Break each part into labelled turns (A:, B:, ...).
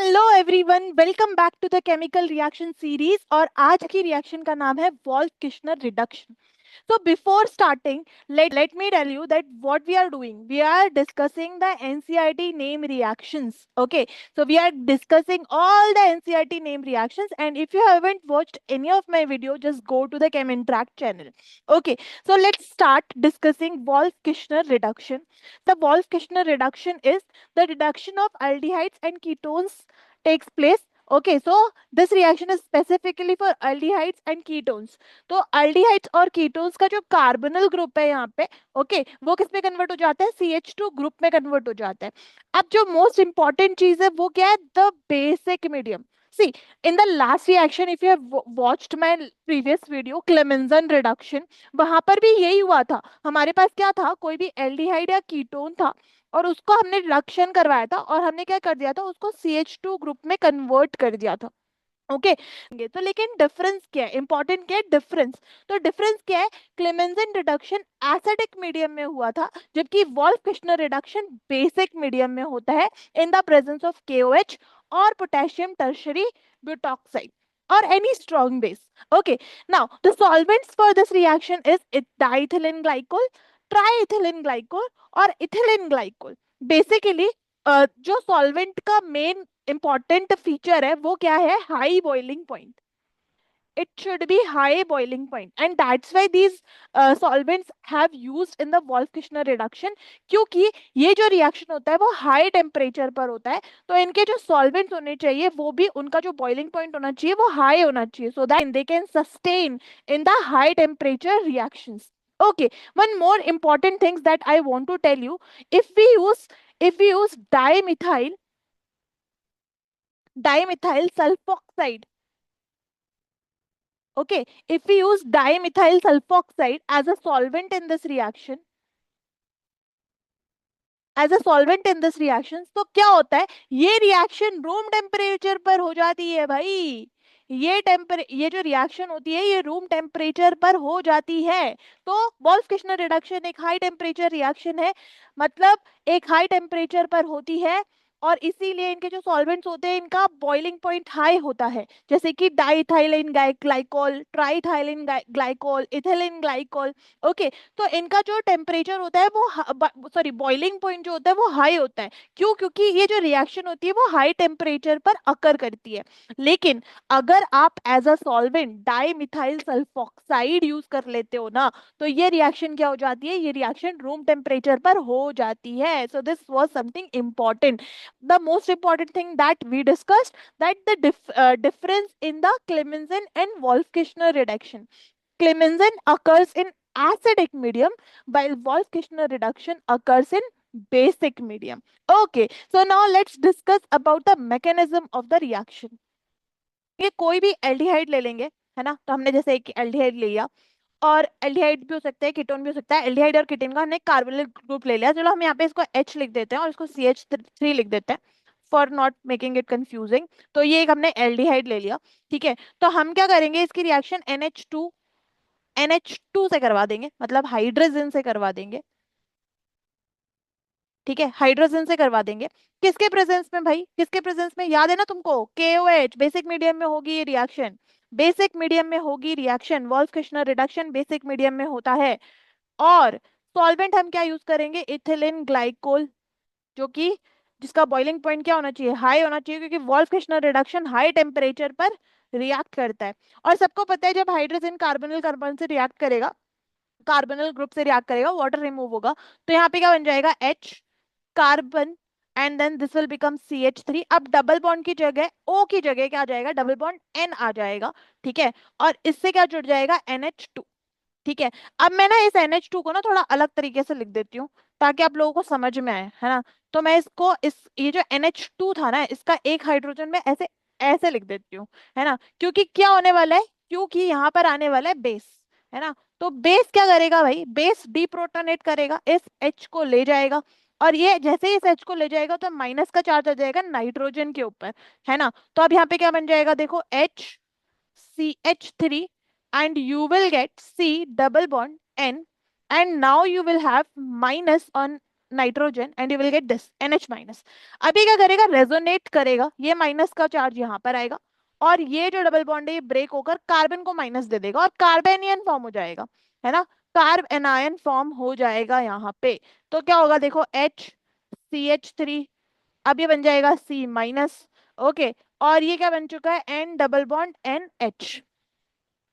A: Hello everyone, welcome back to the chemical reaction series. और आज की रिएक्शन का नाम है Wolff Kishner reduction. So before starting, let me tell you that what we are doing. We are discussing the NCERT name reactions. Okay, so we are discussing all the NCERT name reactions. And if you haven't watched any of my video, just go to the Chem Interact channel. Okay, so let's start discussing Wolff-Kishner reduction. The Wolff-Kishner reduction is the reduction of aldehydes and ketones takes place. Okay, so this reaction is specifically for aldehydes and ketones. तो aldehydes और ketones का जो कार्बोनल group है यहाँ पे, okay, वो किस में कन्वर्ट हो जाता है? CH2 ग्रुप में कन्वर्ट हो जाता है। अब जो मोस्ट इंपॉर्टेंट चीज है वो क्या है? The basic medium. See, in the last reaction, if you have watched my previous video Clemmensen reduction, वहां पर भी यही हुआ था। हमारे पास क्या था? कोई भी एल्डिहाइड या कीटोन था और उसको हमने रिडक्शन करवाया था और हमने क्या कर दिया था? उसको CH2 ग्रुप में कन्वर्ट कर दिया था। ओके तो लेकिन डिफरेंस क्या है? इंपॉर्टेंट क्या है? डिफरेंस। तो डिफरेंस क्या है? क्लेमेंजन रिडक्शन एसिडिक मीडियम में हुआ था, जबकि वॉल्फ-किश्नर रिडक्शन बेसिक मीडियम में होता है in the presence of KOH और potassium tertiary butoxide or any strong base. Okay, now the solvents for this reaction is diethylene glycol, triethylene glycol और ethylene glycol. Basically जो solvent का main important feature है वो क्या है? High boiling point. it should be high boiling point, and that's why these solvents have used in the Wolff-Kishner reduction, क्योंकि ये जो रिएक्शन होता है वो हाई टेम्परेचर पर होता है। तो इनके जो सॉल्वेंट्स होने चाहिए वो भी, उनका जो बॉइलिंग पॉइंट होना चाहिए वो हाई होना चाहिए, so that they can sustain in the high temperature reactions. Okay, one more important thing that I want to tell you, if we use dimethyl sulfoxide. Okay, if we use dimethyl sulfoxide as a solvent in this reaction, तो क्या होता है? ये reaction room temperature पर हो जाती है भाई। ये जो रिएक्शन होती है ये रूम टेम्परेचर पर हो जाती है। तो वॉल्फ-किश्नर रिडक्शन एक हाई टेम्परेचर रिएक्शन है, मतलब एक हाई टेम्परेचर पर होती है, और इसीलिए इनके जो सॉल्वेंट्स होते हैं इनका बॉइलिंग पॉइंट हाई होता है, जैसे कि diethylene glycol, triethylene glycol, ethylene glycol. Okay, तो इनका जो टेम्परेचर होता है वो, सॉरी, बॉइलिंग पॉइंट जो होता है वो हाई होता है। क्यों? क्योंकि ये जो रिएक्शन होती है वो हाई टेम्परेचर पर अकर करती है। लेकिन अगर आप as a solvent dimethyl sulfoxide use कर लेते हो ना, तो ये रिएक्शन क्या हो जाती है? ये रिएक्शन रूम टेम्परेचर पर हो जाती है। So this was something important. The most important thing that we discussed, that the difference in the Clemmensen and Wolff-Kishner reduction. Clemmensen occurs in acidic medium while Wolff-Kishner reduction occurs in basic medium. Okay, so now let's discuss about the mechanism of the reaction. ये कोई भी aldehyde ले लेंगे, है ना? तो हमने जैसे एक एल्डिहाइड ले लिया, और एल्डिहाइड भी हो सकता है, कीटोन भी हो सकता है। एल्डिहाइड और कीटोन का हमने कार्बोनिल ग्रुप ले लिया। चलो हम यहाँ पे इसको H लिख देते हैं और इसको CH3 लिख देते हैं for not making it confusing. तो ये एक हमने एल्डिहाइड ले लिया, ठीक है। तो हम क्या करेंगे? इसकी रिएक्शन NH2 से करवा देंगे, मतलब हाइड्रोजन से करवा देंगे, ठीक है, हाइड्रोजन से करवा देंगे। किसके प्रेजेंस में भाई? किसके प्रेजेंस में? याद है ना तुमको? KOH बेसिक मीडियम में होगी ये रिएक्शन, बेसिक मीडियम में होगी reaction. Wolf-Kishner reduction basic medium में होता है। और सॉल्वेंट हम क्या यूज करेंगे? इथिलीन ग्लाइकोल, जो कि जिसका बॉइलिंग पॉइंट क्या होना चाहिए? हाई होना चाहिए, क्योंकि वॉल्फ-किश्नर रिडक्शन हाई टेम्परेचर पर रिएक्ट करता है। और सबको पता है जब हाइड्रोजन कार्बोनिल कार्बन से रिएक्ट करेगा, कार्बोनिल ग्रुप से रिएक्ट करेगा, वाटर रिमूव होगा, तो यहाँ पे क्या बन जाएगा? H carbon, and then this will become CH3। अब डबल बॉन्ड की जगह O की जगह क्या आ जाएगा? डबल बॉन्ड N आ जाएगा, ठीक है। और इससे क्या जुड़ जाएगा? NH2, ठीक है। अब मैं ना इस NH2 को ना थोड़ा अलग तरीके से लिख देती हूँ ताकि आप लोगों को समझ में आए, है ना? तो मैं इसको, ये जो NH2 था ना, इसका एक हाइड्रोजन में ऐसे ऐसे लिख देती हूँ, है ना? क्योंकि क्या होने वाला है? क्योंकि यहाँ पर आने वाला है बेस, है ना? तो बेस क्या करेगा भाई? बेस डीप्रोटोनेट करेगा, इस H को ले जाएगा, और ये जैसे ही इस H को ले जाएगा तो माइनस का चार्ज आ जाएगा नाइट्रोजन के ऊपर, है ना? तो अब यहाँ पे क्या बन जाएगा? देखो, HCH3, and you will get C double bond N, and now you will have minus on nitrogen and you will get this NH minus. अभी क्या करेगा, रेजोनेट करेगा, ये माइनस का चार्ज यहाँ पर आएगा और ये जो डबल बॉन्ड है ये ब्रेक होकर कार्बन को माइनस दे देगा और कार्बेनियन फॉर्म हो जाएगा, है ना, कार्ब एनायन फॉर्म हो जाएगा यहाँ पे। तो क्या होगा देखो, HCH3, अब ये बन जाएगा C माइनस। ओके, और ये क्या बन चुका है, N डबल बॉन्ड NH।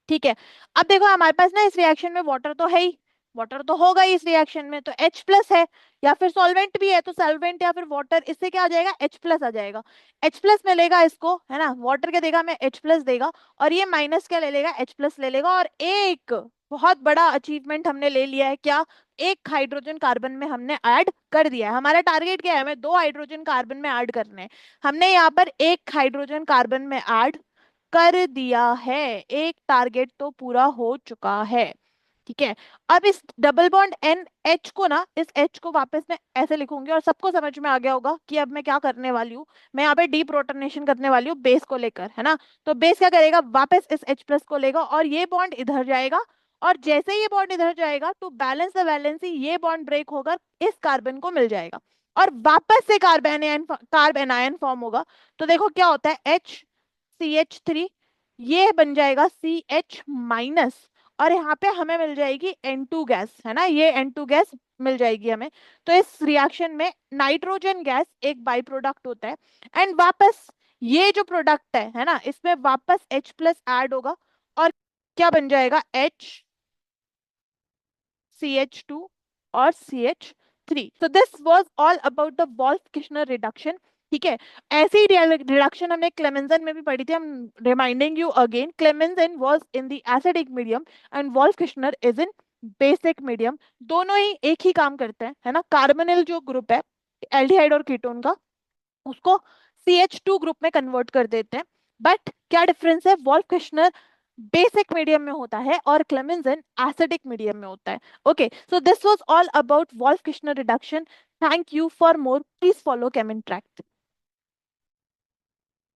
A: ठीक है, अब देखो हमारे पास ना इस रिएक्शन में वाटर तो है ही, वाटर तो होगा ही इस रिएक्शन में, तो H प्लस है, या फिर सॉल्वेंट भी है तो सॉल्वेंट या फिर वाटर, इससे क्या आ जाएगा, H प्लस आ जाएगा। H प्लस मिलेगा इसको, है ना, वाटर क्या देगा हमें, H प्लस देगा, और ये माइनस क्या ले लेगा, H प्लस ले लेगा। और एक बहुत बड़ा अचीवमेंट हमने ले लिया है, क्या, एक हाइड्रोजन कार्बन में हमने ऐड कर दिया है। हमारा टारगेट क्या है, हमें 2 हाइड्रोजन कार्बन में ऐड करने हैं, हमने यहाँ पर एक हाइड्रोजन कार्बन में ऐड कर दिया है, एक टारगेट तो पूरा हो चुका है। ठीक है, अब इस डबल बॉन्ड एन एच को ना, इस एच को वापस मैं ऐसे लिखूंगी और सबको समझ में आ गया होगा कि अब मैं क्या करने वाली हूँ, मैं यहाँ पे डीप्रोटोनेशन करने वाली हूँ बेस को लेकर, है ना। तो बेस क्या करेगा, वापस इस H प्लस को लेगा और ये बॉन्ड इधर जाएगा, और जैसे ये बॉन्ड इधर जाएगा टू बैलेंस द वैलेंसी, ये बॉन्ड ब्रेक होकर इस कार्बन को मिल जाएगा और वापस से कार्ब एनायन फॉर्म होगा। तो देखो क्या होता है, HCH3, ये बन जाएगा CH माइनस, और यहाँ पे हमें मिल जाएगी N2 गैस, है ना, ये N2 गैस मिल जाएगी हमें। तो इस रिएक्शन में नाइट्रोजन गैस एक बाई प्रोडक्ट होता है, एंड वापस ये जो प्रोडक्ट है ना, इसमें वापस H प्लस ऐड होगा और क्या बन जाएगा, HCH2 और CH3। So this was all about the Wolff-Kishner reduction। ठीक है, ऐसी रिडक्शन हमने क्लेमेंजन में भी पढ़ी थी। हम reminding you again, Clemmensen was in the acidic medium and Wolff Kishner is in basic medium. दोनों ही एक ही काम करते हैं, है ना। कार्बोनिल जो ग्रुप है एल्डिहाइड और कीटोन का, उसको CH2 ग्रुप में कन्वर्ट कर देते हैं। बट क्या डिफरेंस है, वॉल्फ-किश्नर बेसिक मीडियम में होता है और क्लेमेंजन एसिडिक मीडियम में होता है। Okay, so this was all about wolf-Kishner reduction. Thank you for more, please follow केमिन tract.